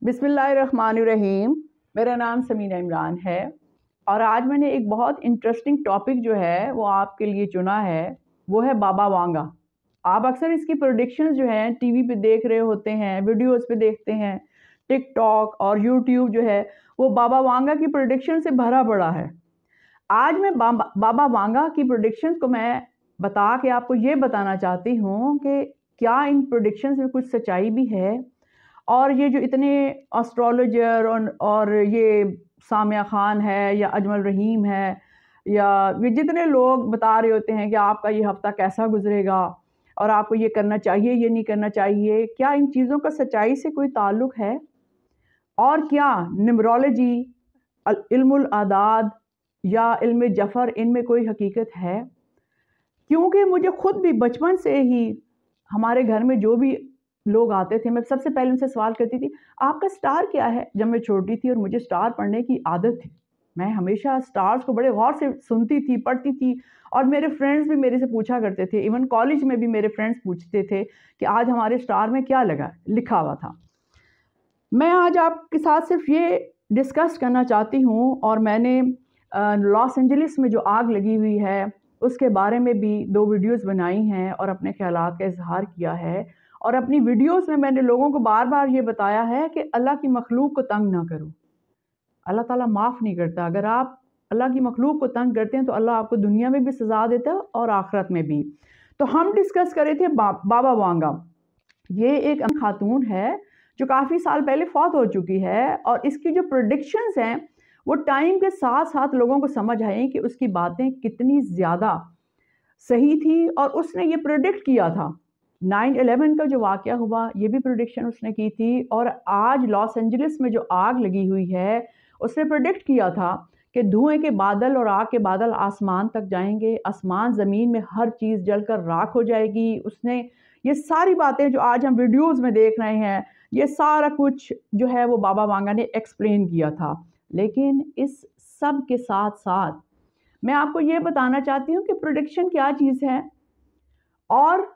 बिस्मिल्लाहिर्रहमानिर्रहीम। मेरा नाम समीना इमरान है और आज मैंने एक बहुत इंटरेस्टिंग टॉपिक जो है वो आपके लिए चुना है, वो है बाबा वांगा। आप अक्सर इसकी प्रेडिक्शंस जो हैं टीवी पे देख रहे होते हैं, वीडियोस पे देखते हैं, टिकटॉक और यूट्यूब जो है वो बाबा वांगा की प्रेडिक्शन से भरा पड़ा है। आज मैं बाबा वांगा की प्रेडिक्शंस को मैं बता के आपको ये बताना चाहती हूँ कि क्या इन प्रेडिक्शंस में कुछ सच्चाई भी है, और ये जो इतने एस्ट्रोलॉजर और ये सामिया खान है या अजमल रहीम है या ये जितने लोग बता रहे होते हैं कि आपका ये हफ्ता कैसा गुजरेगा और आपको ये करना चाहिए, ये नहीं करना चाहिए, क्या इन चीज़ों का सच्चाई से कोई ताल्लुक है? और क्या न्यूमरोलॉजी, इल्मुल आदाद या इल्म जफ़र, इनमें कोई हकीकत है? क्योंकि मुझे खुद भी बचपन से ही हमारे घर में जो भी लोग आते थे, मैं सबसे पहले उनसे सवाल करती थी, आपका स्टार क्या है? जब मैं छोटी थी और मुझे स्टार पढ़ने की आदत थी, मैं हमेशा स्टार्स को बड़े गौर से सुनती थी, पढ़ती थी, और मेरे फ्रेंड्स भी मेरे से पूछा करते थे। इवन कॉलेज में भी मेरे फ्रेंड्स पूछते थे कि आज हमारे स्टार में क्या लिखा हुआ था। मैं आज आपके साथ सिर्फ ये डिस्कस करना चाहती हूँ, और मैंने लॉस एंजलिस में जो आग लगी हुई है उसके बारे में भी 2 वीडियोस बनाई हैं और अपने ख़यालात का इजहार किया है। और अपनी वीडियोस में मैंने लोगों को बार बार ये बताया है कि अल्लाह की मखलूक को तंग ना करो। अल्लाह ताला माफ़ नहीं करता। अगर आप अल्लाह की मखलूक को तंग करते हैं तो अल्लाह आपको दुनिया में भी सज़ा देता है और आखिरत में भी। तो हम डिस्कस कर रहे थे बाबा वांगा। ये एक खातून है जो काफ़ी साल पहले फौत हो चुकी है, और इसकी जो प्रेडिक्शंस हैं वो टाइम के साथ साथ लोगों को समझ आई कि उसकी बातें कितनी ज़्यादा सही थी। और उसने ये प्रेडिक्ट किया था 9/11 का जो वाक़या हुआ, ये भी प्रेडिक्शन उसने की थी। और आज लॉस एंजलिस में जो आग लगी हुई है, उसने प्रेडिक्ट किया था कि धुएं के बादल और आग के बादल आसमान तक जाएंगे, आसमान ज़मीन में हर चीज़ जलकर राख हो जाएगी। उसने ये सारी बातें जो आज हम वीडियोज़ में देख रहे हैं, ये सारा कुछ जो है वो बाबा वांगा ने एक्सप्लेन किया था। लेकिन इस सब के साथ साथ मैं आपको ये बताना चाहती हूँ कि प्रेडिक्शन क्या चीज़ है और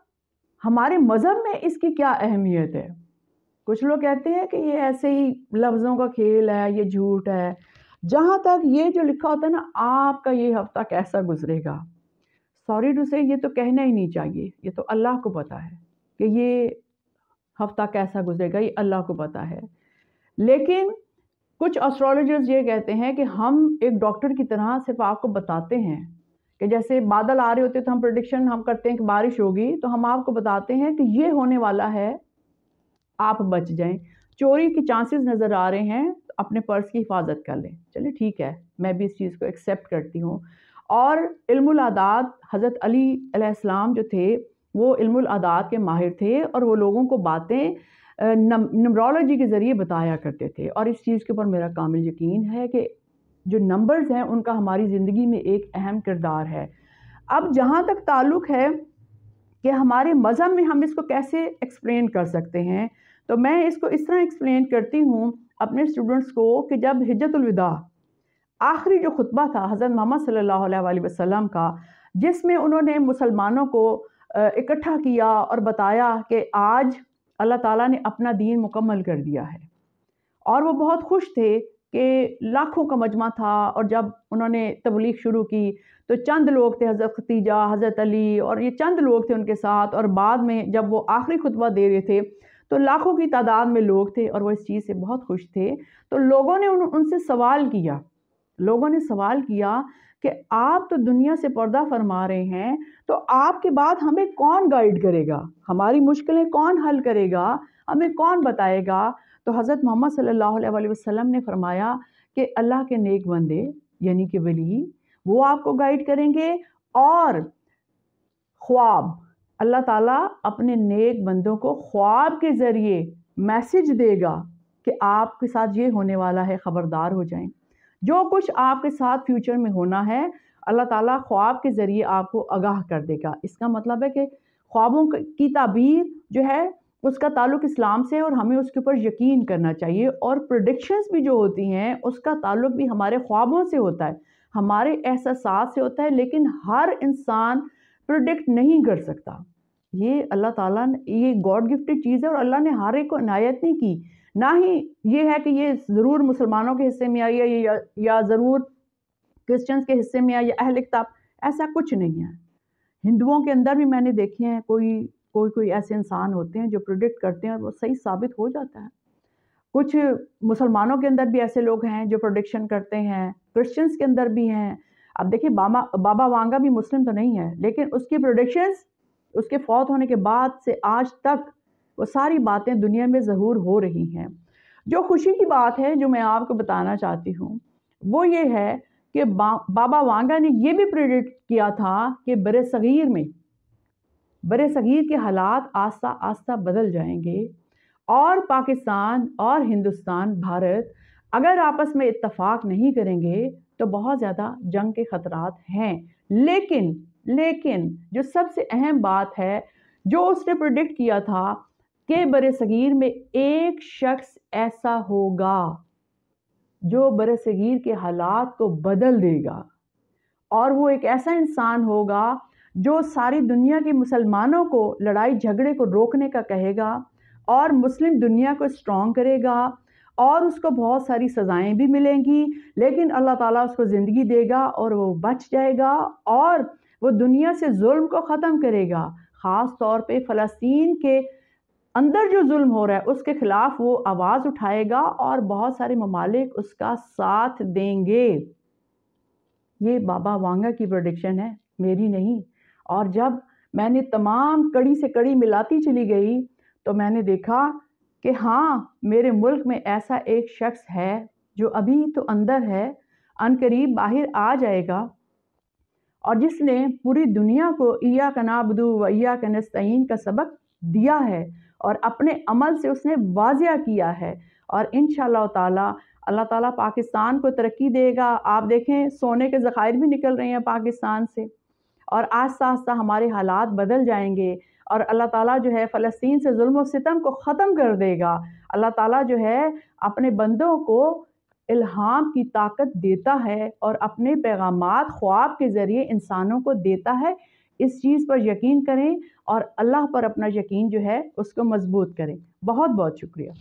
हमारे मज़हब में इसकी क्या अहमियत है। कुछ लोग कहते हैं कि ये ऐसे ही लफ्ज़ों का खेल है, ये झूठ है। जहाँ तक ये जो लिखा होता है ना, आपका ये हफ्ता कैसा गुजरेगा, सॉरी टू से, ये तो कहना ही नहीं चाहिए। ये तो अल्लाह को पता है कि ये हफ्ता कैसा गुजरेगा, ये अल्लाह को पता है। लेकिन कुछ एस्ट्रोलॉजर्स ये कहते हैं कि हम एक डॉक्टर की तरह सिर्फ आपको बताते हैं कि जैसे बादल आ रहे होते तो हम प्रेडिक्शन हम करते हैं कि बारिश होगी, तो हम आपको बताते हैं कि ये होने वाला है, आप बच जाएं। चोरी के चांसेस नज़र आ रहे हैं, तो अपने पर्स की हिफाजत कर लें। चलिए ठीक है, मैं भी इस चीज़ को एक्सेप्ट करती हूँ। और इल्मुल आदाद, हज़रत अली अलैहिस्सलाम जो थे वो इल्मुल आदाद के माहिर थे, और वो लोगों को बातें न्यूमरोलॉजी के ज़रिए बताया करते थे। और इस चीज़ के ऊपर मेरा कामिल यकीन है कि जो नंबर्स हैं उनका हमारी ज़िंदगी में एक अहम किरदार है। अब जहाँ तक ताल्लुक़ है कि हमारे मज़हब में हम इसको कैसे एक्सप्लेन कर सकते हैं, तो मैं इसको इस तरह एक्सप्लेन करती हूँ अपने स्टूडेंट्स को कि जब हिज्जतुल विदा, आखिरी जो खुतबा था हज़रत मोहम्मद सल्लल्लाहु अलैहि वसल्लम का, जिसमें उन्होंने मुसलमानों को इकट्ठा किया और बताया कि आज अल्लाह ताला ने अपना दीन मुकम्मल कर दिया है। और वो बहुत खुश थे कि लाखों का मजमा था, और जब उन्होंने तबलीग शुरू की तो चंद लोग थे, हज़रत खदीजा, हज़रत अली, और ये चंद लोग थे उनके साथ। और बाद में जब वो आखिरी खुतबा दे रहे थे तो लाखों की तादाद में लोग थे, और वो इस चीज़ से बहुत खुश थे। तो लोगों ने उनसे सवाल किया, कि आप तो दुनिया से पर्दा फरमा रहे हैं, तो आपके बाद हमें कौन गाइड करेगा, हमारी मुश्किलें कौन हल करेगा, हमें कौन बताएगा? तो हज़रत मोहम्मद सल्लल्लाहु अलैहि वसल्लम ने फरमाया कि अल्लाह के नेक बंदे यानी कि वली, वो आपको गाइड करेंगे। और ख्वाब, अल्लाह ताला अपने नेक बंदों को ख्वाब के ज़रिए मैसेज देगा कि आपके साथ ये होने वाला है, ख़बरदार हो जाएं। जो कुछ आपके साथ फ्यूचर में होना है अल्लाह ताला ख्वाब के ज़रिए आपको आगाह कर देगा। इसका मतलब है कि ख्वाबों की ताबीर जो है उसका ताल्लुक़ इस्लाम से है, और हमें उसके ऊपर यकीन करना चाहिए। और प्रेडिक्शंस भी जो होती हैं उसका ताल्लुक़ भी हमारे ख्वाबों से होता है, हमारे एहसासात से होता है। लेकिन हर इंसान प्रेडिक्ट नहीं कर सकता। ये अल्लाह ताला ने, ये गॉड गिफ्टेड चीज़ है, और अल्लाह ने हर एक को इनायत नहीं की। ना ही ये है कि ये ज़रूर मुसलमानों के हिस्से में आई है या ज़रूर क्रिश्चियंस के हिस्से में आई या अहले किताब, ऐसा कुछ नहीं है। हिंदुओं के अंदर भी मैंने देखे हैं कोई ऐसे इंसान होते हैं जो प्रेडिक्ट करते हैं और वो सही साबित हो जाता है। कुछ मुसलमानों के अंदर भी ऐसे लोग हैं जो प्रेडिक्शन करते हैं, क्रिश्चियंस के अंदर भी हैं। अब देखिए बाबा वांगा भी मुस्लिम तो नहीं है, लेकिन उसकी प्रेडिक्शंस उसके फौत होने के बाद से आज तक वो सारी बातें दुनिया में ज़हूर हो रही हैं। जो खुशी की बात है जो मैं आपको बताना चाहती हूँ वो ये है कि बाबा वांगा ने ये भी प्रेडिक्ट किया था कि बरे सगीर के हालात आस्ता आस्ता बदल जाएंगे और पाकिस्तान और हिंदुस्तान भारत अगर आपस में इत्तफाक नहीं करेंगे तो बहुत ज़्यादा जंग के ख़तरात हैं। लेकिन जो सबसे अहम बात है, जो उसने प्रेडिक्ट किया था कि बरे सगीर में एक शख्स ऐसा होगा जो बरे सगीर के हालात को बदल देगा, और वो एक ऐसा इंसान होगा जो सारी दुनिया के मुसलमानों को लड़ाई झगड़े को रोकने का कहेगा और मुस्लिम दुनिया को स्ट्रॉन्ग करेगा, और उसको बहुत सारी सज़ाएं भी मिलेंगी, लेकिन अल्लाह ताला उसको ज़िंदगी देगा और वो बच जाएगा और वो दुनिया से जुल्म को ख़त्म करेगा। ख़ास तौर पे फ़लस्तीन के अंदर जो जुल्म हो रहा है उसके ख़िलाफ़ वो आवाज़ उठाएगा और बहुत सारे ममालिक उसका साथ देंगे। ये बाबा वांगा की प्रेडिक्शन है, मेरी नहीं। और जब मैंने तमाम कड़ी से कड़ी मिलाती चली गई तो मैंने देखा कि हाँ, मेरे मुल्क में ऐसा एक शख्स है जो अभी तो अंदर है, अनकरीब बाहर आ जाएगा, और जिसने पूरी दुनिया को इय्याका नअबुदु व इय्याका नस्तईन का सबक दिया है और अपने अमल से उसने वाज़िया किया है। और इंशाअल्लाह ताला अल्लाह ताला पाकिस्तान को तरक्की देगा। आप देखें सोने के ज़खायर भी निकल रहे हैं पाकिस्तान से, और आस्ता आस्ता हमारे हालात बदल जाएंगे और अल्लाह ताला जो है फ़लस्तीन से जुल्म और सितम को ख़त्म कर देगा। अल्लाह ताला जो है अपने बंदों को इल्हाम की ताकत देता है और अपने पैगामात ख्वाब के ज़रिए इंसानों को देता है। इस चीज़ पर यकीन करें और अल्लाह पर अपना यकीन जो है उसको मज़बूत करें। बहुत बहुत शुक्रिया।